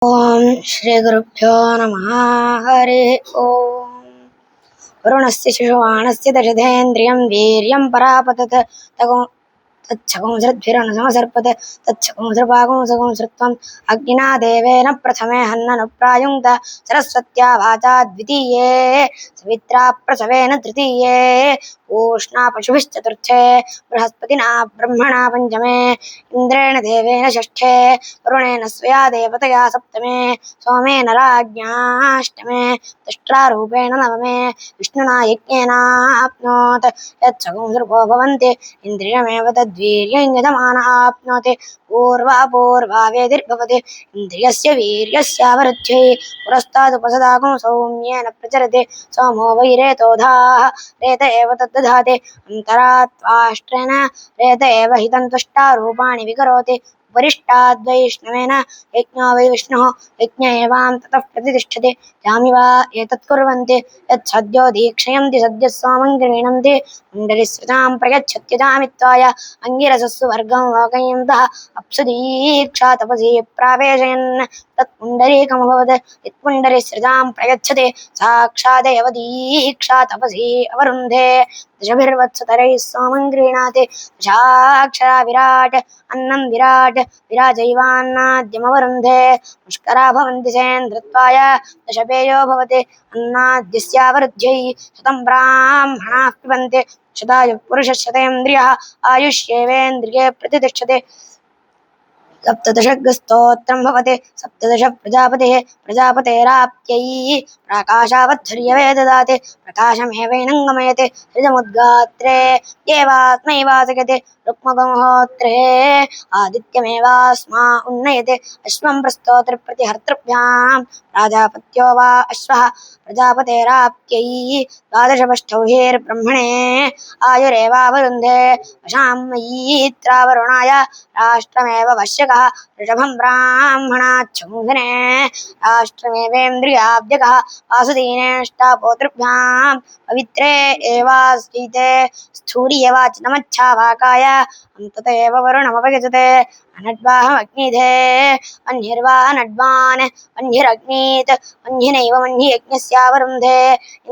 ओम श्री गुरुभ्यो नमः। हरि ओम। वरुणस्य शिशुवाणस्य दशधेन्द्रियं वीर्यं परापतत तच्छकंसृद्भिरनुसमसर्पत तच्छकंसृपाकंसकंसृत्वम् अग्निना देवेन प्रथमे हन्ननुप्रायुङ्क्त सरस्वत्या वाचा द्वितीये सवित्रा प्रसवेन तृतीये ऊष्णा पशुभिश्चतुर्थे बृहस्पतिना ब्रह्मणा पंचमे इन्द्रेण देवेन षष्ठे वरुणेन स्वया देवतया सप्तमे सोमेन राज्ञाष्टमे दष्ट्रारूपेण नवमे विष्णुना यज्ञेनाप्नोत् यत्सकंसृपो भवन्ति इन्द्रियमेव तद्वीर्यं आप्नोति पूर्वापूर्वावेदिर्भवति इन्द्रियस्य वीर्यस्यावरुद्ध्यै पुरस्तादुपसदागुं सौम्येन प्रचरति सोमो वै रेतोधाः रेत एव तद्दधाति अन्तरात्वाष्ट्रेण रेत एव हितं त्वष्टारूपाणि विकरोति उपरिष्टाद्वैष्णवेन यज्ञो वै विष्णुः यज्ञ एवां ततः प्रतिष्ठति यामिव एतत् कुर्वन्ति यत्सद्यो दीक्षयन्ति सद्यः सोमं गृह्णन्ति कुण्डलिस्रजां प्रयच्छत्यजामित्वाय अङ्गिरसस्सु वर्गं लोकयन्तः अप्सु दीक्षा तपसि प्रावेशयन् तत्पुण्डरीकमभवत् यत्पुण्डरीस्रजां प्रयच्छति साक्षादेव दीक्षा तपसि अवरुन्धे दशभिर्वत्सतरैः सोमं गृह्णाति दशाक्षरा विराट् अन्नं विराट् विराजैवान्नाद्यमवरुन्धे पुष्करा भवन्ति सेन्द्रत्वाय दशपेयो भवति अन्नाद्यस्यावरुद्ध्यै शतं ब्राह्मणाः पिबन्ति शतायुः पुरुषः शतेन्द्रियः आयुष्येवेन्द्रिये प्रतिष्ठते सप्तदशस्तोत्रं भवति सप्तदश प्रजापतेः प्रजापतेराप्त्यै प्रकाशावच्छर्यवे ददाति प्रकाशमेवैनं गमयति हृदमुद्गात्रे देवात्मैवासगति रुक्मगोहोत्रे आदित्यमेवास्मा उन्नयति अश्वं प्रस्तोत्रप्रतिहर्तृभ्यां प्राजापत्यो वा अश्वः प्रजापतेराप्त्यै द्वादशपष्टौहिर्ब्रह्मणे आयुरेवावरुन्धे वशां मयीत्रावरुणाय राष्ट्रमेव वश्यकः ऋषभं ब्राह्मणाच्छुंसने राष्ट्रमेवेन्द्रियाब्जकः वासुदीनेष्टापोतृभ्यां पवित्रे एवास्तीते स्थूर्यवाचिनमच्छावाकाय अन्तत एव वरुणमपगजते अनड्वाहमग्निधे वह्निर्वानड्वान् वह्निरग्नीत् वह्निनैव वह्नियज्ञस्यावरुन्धे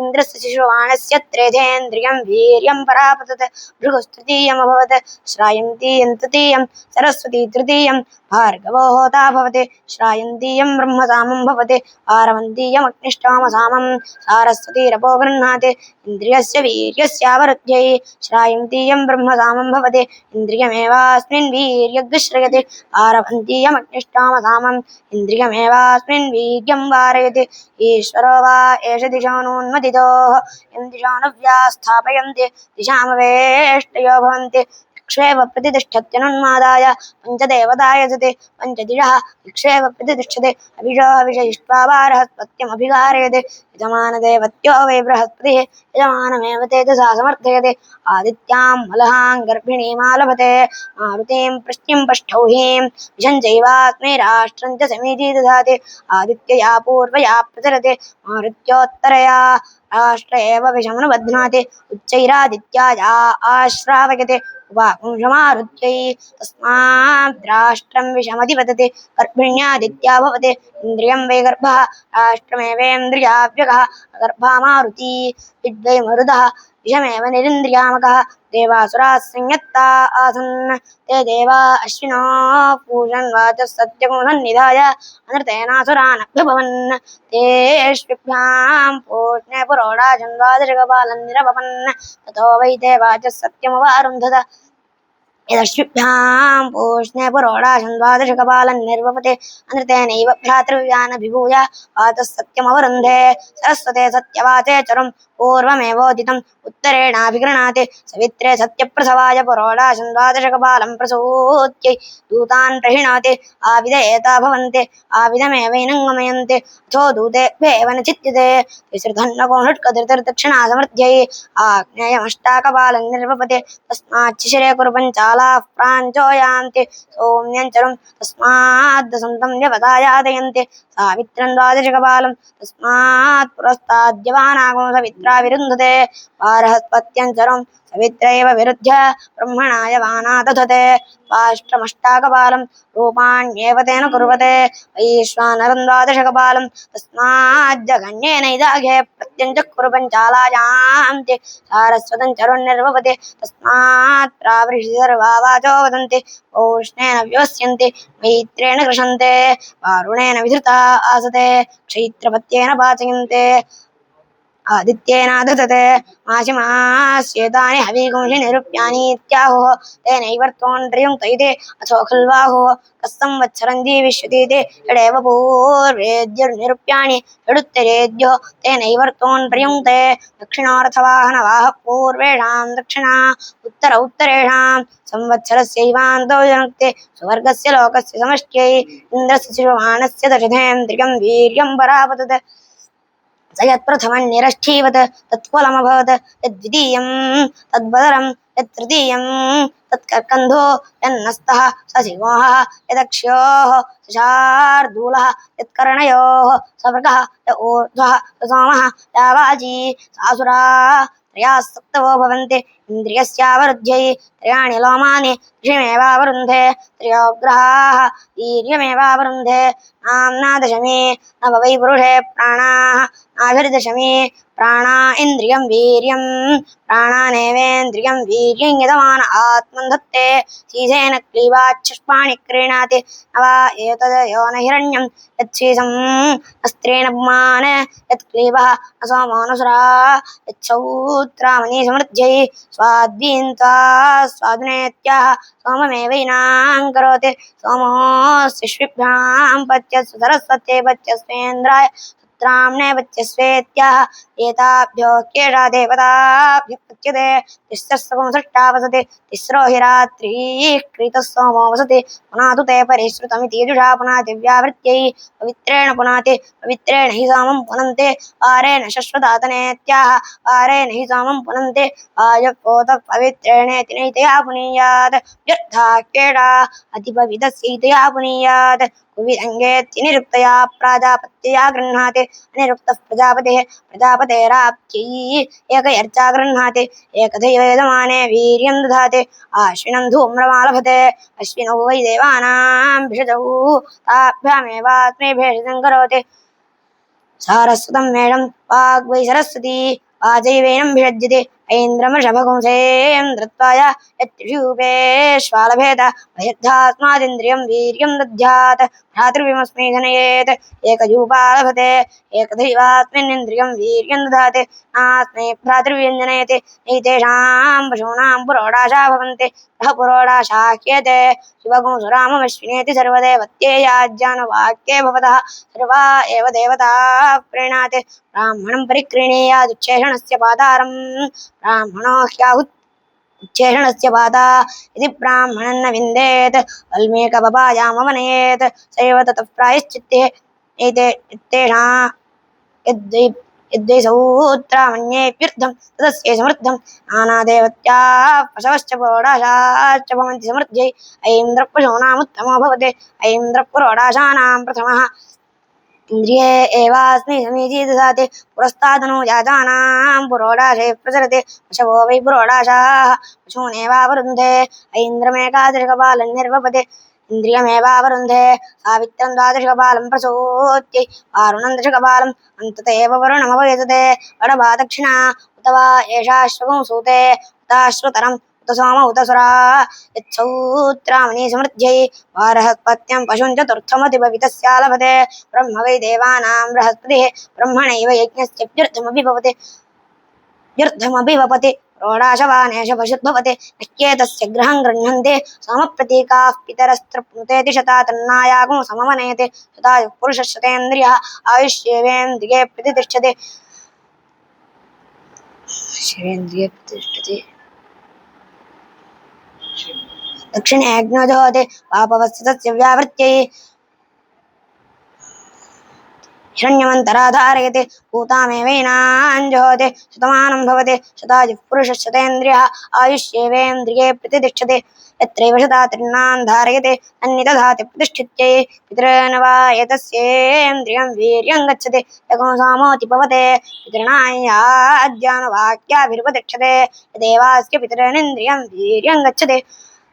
इन्द्रस्य शिशुवाणस्य त्रेधेन्द्रियं वीर्यं परापतत् भृगुस्तृतीयमभवत् श्रायन्तीयं तृतीयं सरस्वती तृतीयं भार्गवो होता भवति श्रायन्तीयं ब्रह्मसामं भवति आरवन्तीयमग्निष्टोमसामं सारस्वतीरपो गृह्णाति इन्द्रियस्य वीर्यस्यावरुद्ध्यै श्रायन्तीयं ब्रह्मसामं भवति इन्द्रियमेवास्मिन् वीर्यग्श्रयति आरभन्तीयमग्निष्टोमसामम् इन्द्रियमेवास्मिन् वीर्यं वारयति ईश्वरो वा एष दिशानून्मदितोः यं दिशानुव्याः स्थापयन्ति दिशामवेष्टयो भवन्ति इक्षेव प्रतिष्ठत्यनुन्मादाय पञ्चदेवता यजति पञ्चदिशः इक्षेव प्रतिष्ठते अभिषो हविषयिष्ट्वा वा बृहस्पत्यमभिकारयति यजमानदेवत्यो वै बृहस्पतिः यजमानमेव तेजसा समर्थयति आदित्यां मलहां गर्भिणीमालभते मारुतिं पृश्निं पष्टौहीं विशं चैवास्मै राष्ट्रं च समीची दधाति आदित्यया पूर्वया प्रचरति मारुत्योत्तरया राष्ट्र एव विषमनुबध्नाति उच्चैरादित्याया आश्रावयति उपाकुंशमारुत्यै तस्माद् राष्ट्रं विषमधिपतति गर्भिण्यादित्या भवति इन्द्रियं वै गर्भः राष्ट्रमेवेन्द्रियाव्यकः गर्भा मारुती विद्वै मरुदः विषमेव निरिन्द्रियामकः देवासुराः संयत्ता आसन् ते देवा अश्विनो पूषन् वाचः सत्यगुणसन्निधाय अनृतेनासुरान् अभ्युपवन् तेष्विभ्यां पूष्णे पुरोडाशन् द्वादशकपालन् निरपपन् ततो वै ते वाचः सत्यमवारुन्धत यदश्विभ्यां पूष्णे पुरोडाशन् द्वादशकपालन् निर्वपते अनृतेनैव भ्रातृव्यानभिभूय वाचः सत्यमवरुन्धे सरस्वते सत्यवाचे चरुं पूर्वमेवोदितम् उत्तरेणाभिगृह्णाति सवित्रे सत्यप्रसवाय पुरोडाशन् द्वादशकपालं प्रसूत्यै दूतान् प्रहिणोति आविदेता भवन्ति आविदमेवैनं गमयन्ति अथो दूतेभ्येव न चित्यते तिसृधन्नकोणुट्कधृतिर्दक्षिणा समृद्ध्यै आग्नेयमष्टाकपालं निर्वपते तस्माच्छिशिरे कुर्पञ्चालाः प्राञ्चो यान्ति सौम्यं चरुं तस्माद्दसन्तं व्यपदायादयन्ति सावित्रं द्वादशकपालं तस्मात् पुरस्ताद्यवानागो सवित्रा विरुन्धते पारहस्पत्यं चरुं सवित्रैव विरुध्य ब्रह्मणाय वाना दधते स्वाष्ट्रमष्टाकपालं रूपाण्येव तेन कुर्वते वैश्वानरं द्वादशकपालं तस्माज्जगन्येन इदाघे प्रत्यञ्चक्कुरु पञ्चालायां ते सारस्वतं चरुन्निर्वपते तस्मात् प्रावृषि सर्वा वाचो वदन्ति औष्णेन व्यवस्यन्ति मैत्रेण कृषन्ते वारुणेन विधृता आसते क्षैत्रपत्येन पाचयन्ते आदित्येनादधते मासिमास्येतानि हवीगुंषि निरूप्यानीत्याहुः तेनैवर्त्वोऽन्त्रियुङ्क्त इति अथो खल्वाहुः कस्संवत्सरं जीविष्यतीति षडेव पूर्वेद्युर्निरूप्याणि षडुत्तरेद्यो तेनैवर्त्वोऽन्त्रियुङ्क्ते दक्षिणोऽर्थवाहनवाहः पूर्वेषां दक्षिणा उत्तर उत्तरेषां संवत्सरस्यैवान्तो जनक्ते सुवर्गस्य लोकस्य समष्ट्यै इन्द्रस्य शिशुमानस्य दशधेन्द्रियं वीर्यं परापतत् स यत्प्रथमं निरष्ठीवत् तत्फलमभवत् यद्वितीयं तद्बदरं यत्तृतीयं तत्कर्कन्धो यन्नस्तः स सिंहः यदक्ष्योः स शार्दूलः यत्कर्णयोः स मृगः य ऊर्ध्वः स सोमः यावाजी सासुरा त्रयाः सप्तवो भवन्ति इन्द्रियस्यावरुद्ध्यै त्रयाणि लोमानि ऋषिमेवावरुन्धे त्रयोग्रहाः वीर्यमेवावरुन्धे नाम्ना दशमी नव वै पुरुषे प्राणाः नाभिर्दशमी प्राणा इन्द्रियं वीर्यं प्राणानेवेन्द्रियं वीर्यं यजमान आत्मन् धत्ते शीशेन क्लीवाच्छुष्पाणि क्रीणाति न वा एतद्यो न हिरण्यं यच्छीशं अस्त्रेण पुमान् यत्क्लीबः न सोमो न सुरा यच्छौत्रामणि समृद्ध्यै स्वाद्वीन्त्वा स्वादुनेत्याह सोममेवैनां करोति सोमोऽस्विभ्यां पच्यस्व सरस्वत्यै पच्यस्वेन्द्राय पुत्राम्ने पच्यस्वेत्याह एताभ्यो केषा देवताभ्यः पच्यते तिस्रस्सकं सृष्टा वसति तिस्रो हि रात्रिः क्रीतः सोमो वसति पुनातु ते परिश्रुतमिति यजुषा पुनाति व्यावृत्यै पवित्रेण पुनाति पवित्रेण हि सोमं पुनन्ते वारेण शश्वतातनेत्याह वारेण हि सोमं पुनन्ते वायपोत पवित्रेणेति नैतया पुनीयात् व्यर्था केडा अतिपविदस्यैतया पुनीयात् कुविदङ्गेति निरुक्तया प्राजापत्यया गृह्णाति अनिरुक्तः प्रजापतेः प्रजापतेराप्त्यै एकयर्चा गृह्णाति एकथैव यजमाने वीर्यं दधाति आश्विनं धूम्रमालभते अश्विनौ वै देवानां भिषजौ ताभ्यामेवास्मै भेषजं करोति सारस्वतं मेषं वाग्वै सरस्वती वाजैवेनं भिषज्यते ऐन्द्रमृषभगुंसेयं धृत्वाय यत्त्रिषूपेष्वालभेत बहिर्धास्मादिन्द्रियं वीर्यं दद्यात् भ्रातृव्यमस्मै जनयेत् एकजूपा लभते एकदैवास्मिन्निन्द्रियं वीर्यं ददाति नास्मै भ्रातृव्यं जनयति नैतेषां पशूनां पुरोडाशा भवन्ति सः पुरोडाशा ह्येते शिवगुंसुराममश्विनेति सर्वदेवत्येयाज्ञानवाक्ये भवतः सर्वा एव देवता प्रीणाति ब्राह्मणं परिक्रीणीयादुच्छेषणस्य पादारं ब्राह्मणो ह्याहुत् उच्छेषणस्य पादा यदि ब्राह्मणं न विन्देत् वल्मीकपपायामवनयेत् सैव ततः प्रायश्चित्ते एतेषां यद्वैसौत्रामण्येऽप्यर्थं तदस्यै समृद्धं नानादेवत्याः पशवश्च पुरोडाशाश्च भवन्ति समृद्ध्यै ऐन्द्रपशूनामुत्तमो भवति ऐन्द्रपुरोडाशानां प्रथमः इन्द्रिये एवास्मै समीची ददाति पुरस्तादनुजातानां पुरोडाशे प्रचरति पशवो वै पुरोडाशाः पशूनेवावरुन्धे ऐन्द्रमेकादशकपालं निर्वपति इन्द्रियमेवावरुन्धे सावित्रं द्वादशकपालं प्रसूत्यै वारुणं दशकपालम् अन्तत एव वरुणमवयजते वडभा दक्षिणा उत वा एषा श्वगुंसूते उताश्रुतरम् उत सोम उत सुरा यच्छौत्रामणि समृद्ध्यै वारहत्पत्यं पशुं चतुर्थमतिपवितस्यालभते ब्रह्म वै देवानां बृहस्पतिः ब्रह्मणैव यज्ञस्य व्यर्थमपि वपति प्रोडाशवानेश पशुद्भवति नह्येतस्य गृहं गृह्णन्ते सोमप्रतीकाः पितरस्तृप्नुतेति शता तन्नायागुं सममनयते शतायुः पुरुषः शतेन्द्रियः आयुष्येवेन्द्रिये प्रतिष्ठते दक्षिणे अग्नो जहोति पापवस्य तस्य व्यावृत्यै हिरण्यमन्तराधारयते भूतामेवैनाञ्जहोते शतमानं भवते शतायुः पुरुषः शतेन्द्रियः आयुष्येवेन्द्रिये प्रतिष्ठते यत्रैव शता तृणान् धारयते अन्यतधाति प्रतिष्ठित्यै पितॄन् वा एतस्येन्द्रियं वीर्यं गच्छते यको सामोति भवते पितॄणायाद्यानुवाक्याभिरुपतिष्ठते यदेवास्य पितॄनिन्द्रियं वीर्यं गच्छते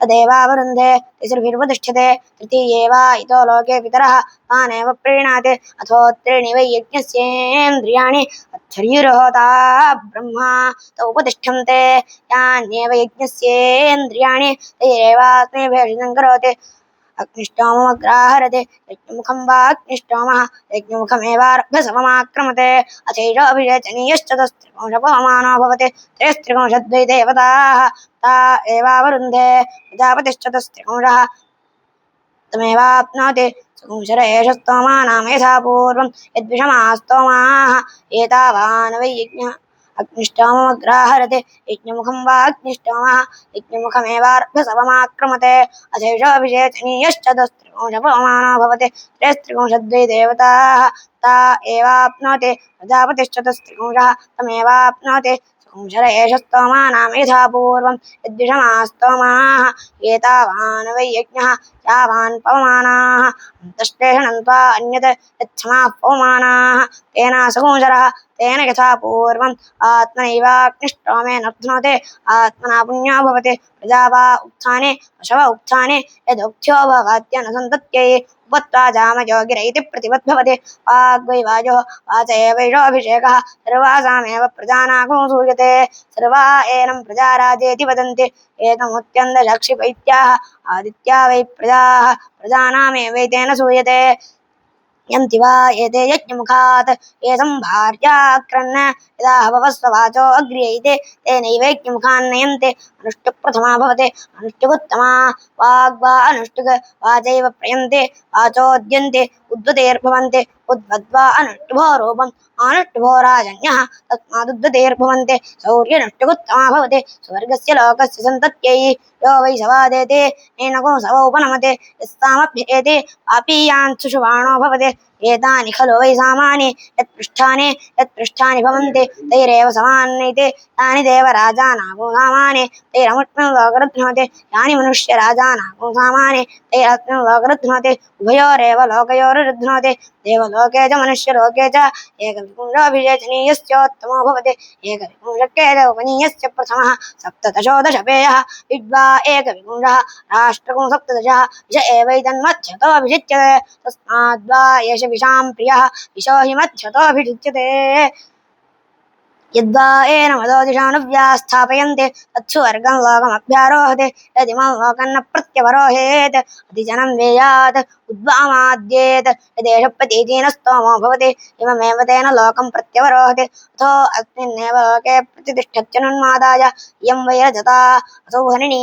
तदेवावरुन्धे तिसृभिरुपतिष्ठते तृतीये वा इतो लोके पितरः तानेव प्रीणाति अथो त्रीणि वै यज्ञस्येन्द्रियाणि शरीरहोता ब्रह्मा त उपतिष्ठन्ते यान्येव यज्ञस्येन्द्रियाणि तैरेवास्मै भेषजं करोति अग्निष्टोमग्राहरते यज्ञमुखं वा अग्निष्टोमः यज्ञमुखमेवार्भसममाक्रमते अथैषोऽभिषेचनीयश्चतस्त्रिपुंशपवमानो भवति त्रयस्त्रिपुंशद्वै देवताः ता एवावरुन्धे प्रजापतिश्चतस्त्रिपुंशः तमेवाप्नोति सुपुंशर एष स्तोमानां यथा पूर्वं यद्विषमास्तोमाः एतावान् वै यज्ञः अग्निष्टोमग्राहरते यज्ञमुखं वा अग्निष्टोमः यज्ञमुखमेवार्भसवमाक्रमते अथैषोऽभिषेचनीयश्चतस्त्रिपुंशपवमानो भवति त्रयस्त्रिपुंशद्वै देवताः ता एवाप्नोति प्रजापतिश्चतस्त्रिपुंशः तमेवाप्नोति सुपुंशर एष स्तोमानां यथा पूर्वं यद्विषमास्तोमाः एतावान् वै यज्ञः यावान् पवमानाः अन्तश्लेषणं त्वा अन्यत् यच्छमाः पवमानाः तेन सुपुंशरः तेन यथा पूर्वम् आत्मनैवाग्निष्टोमेन अर्थनोते आत्मना पुण्यो भवति प्रजा वा उत्थाने पशव उत्थाने यदुक्थ्यो भवात्यनुसन्तत्यै उपत्वा जामयोगिरैति प्रतिपद्भवति वाग्वै वायोः वाच एवैषोऽभिषेकः सर्वासामेव प्रजानागो सूयते सर्वा एनं प्रजाराजेति वदन्ति एतमुत्यन्दशक्षिपैत्याः आदित्या वै प्रजाः प्रजानामेवैतेन सूयते यन्ति वा एते यज्ञमुखात् ये सम्भार्याक्रन्न यदा हवस्ववाचो अग्र्यैते तेनैव यज्ञमुखान्नयन्ते अनुष्टुप्रथमा भवते अनुष्टुकोत्तमा वाग्वा अनुष्टुक वाचैव प्रयन्ते वाचोद्यन्ते उद्वतेर्भवन्ते उद्वद्वा अनुष्टुभो रूपम् अनुष्टुभो राजन्यः तस्मादुद्वतेर्भवन्ते शौर्यनुष्टुकोत्तमा भवते स्वर्गस्य लोकस्य सन्तत्यै यो वै सवादेते येनको सवोपनमते यस्तामभ्येते पापीयान् सुषुवाणो भवते एतानि खलु वै सामानि यत्पृष्ठानि भवन्ति तैरेव समान्यैते यानि देवराजानागो सामानि तैरमुष्मिन् लोकरुध्नोते यानि मनुष्यराजानागो सामानि तैरस्मिन् लोकरुध्नोते उभयोरेव लोकयोरुध्नोते देवलोके च मनुष्यलोके च एकविपुंशोऽभिषेचनीयस्योत्तमो भवति एकविपुंशकेलौकनीयस्य प्रथमः सप्तदशोदशपेयः विद्वा एकविपुंशः राष्ट्रकं सप्तदशः विष एवैतन्मध्यतोऽभिषिच्यते तस्माद्वा एष विषां प्रियः विशो हि मध्यतोऽभिषिच्यते यद्वा येन मदोदिशानुव्यास्थापयन्ते तत्सुवर्गं लोकमभ्यारोहते यदिमं लोकं न प्रत्यवरोहेत् अधिजनं वेयात् उद्वामाद्येत् यदेष प्रतीचीन स्तोमो भवति इममेव तेन लोकं प्रत्यवरोहते अथो अस्मिन्नेव लोके प्रतिष्ठत्यनुन्मादाय इयं वै रजता असौ हरिणी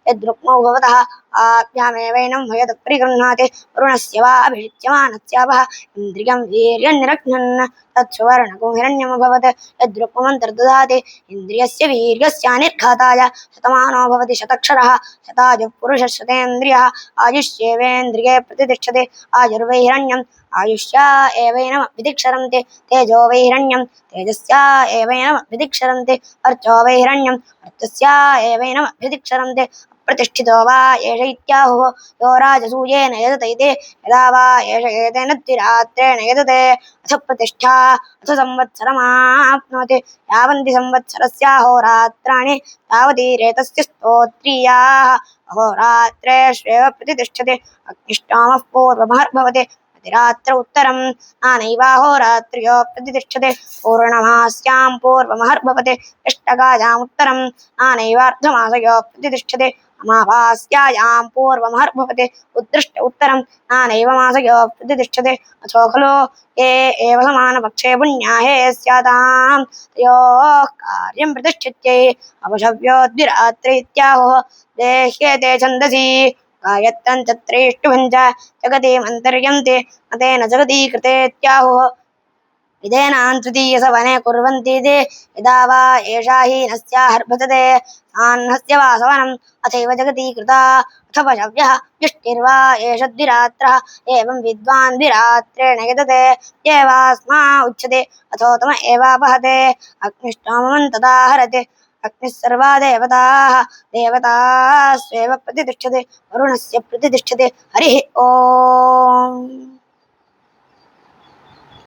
यद्रुक्मौ भवतः आभ्यामेवैनं भयत् परिगृह्णाति वरुणस्य वा अभिषिच्यमानस्यापः इन्द्रियं वीर्यं निरघ्नन् तत्सुवर्णकं हिरण्यमभवत् यद्रुक्ममन्तर्दधाति इन्द्रियस्य वीर्यस्यानिर्घाताय शतमानो भवति शतक्षरः शतायुः पुरुषः शतेन्द्रियः आयुष्येवेन्द्रिये प्रतिष्ठते आयुर्वै हिरण्यम् आयुष्या एवैनमभिधिक्षरन्ते तेजो वै हिरण्यं तेजस्या एवैनमभिधिक्षरन्ते अर्चो वै हिरण्यम् अर्थस्या एवैनमभिधिक्षरन्ते प्रतिष्ठितो वा एष इत्याहुः यो राजसूयेन यजत इति यदा वा एष एतेन द्विरात्रेण यजते अथ प्रतिष्ठा अथ संवत्सरमाप्नोति यावन्ति संवत्सरस्याहोरात्राणि तावतीरेतस्य स्तोत्रीयाः अहोरात्रेष्वेव प्रतिष्ठते अग्निष्टोमः पूर्वमहर्भवति अतिरात्र उत्तरं नानैवाहोरात्र्यो प्रतिष्ठते पूर्णमास्यां पूर्वमहर्भवति अष्टगायामुत्तरं नानैवार्धमासयो प्रतिष्ठते अमावास्यायां पूर्वमहर्भवति उद्दृष्ट उत्तरं नानैव मासयो प्रतिष्ठते अथो खलु ये एव समानपक्षे पुण्याहे स्यातां तयोः कार्यं प्रतिष्ठित्यै अपशव्यो द्विरात्रि इत्याहुः देह्येते छन्दसि गायत्रं च त्रैष्टुभं च जगति मन्तर्यन्ते न तेन जगति कृतेत्याहुः विधेनान् तृतीयसवने कुर्वन्ति इति यदा वा एषा हीनस्याहर्भतते साह्नस्य वा सवनम् अथैव जगति कृता अथवा शव्यः यष्टिर्वा एष द्विरात्रः एवं विद्वान् द्विरात्रेण यतते एवास्मा उच्यते अथोतम एवापहते अग्निष्टामं तदा हरते अग्निः सर्वा देवताः देवतास्वेव प्रतिष्ठते वरुणस्य प्रतिष्ठते हरिः ओम्।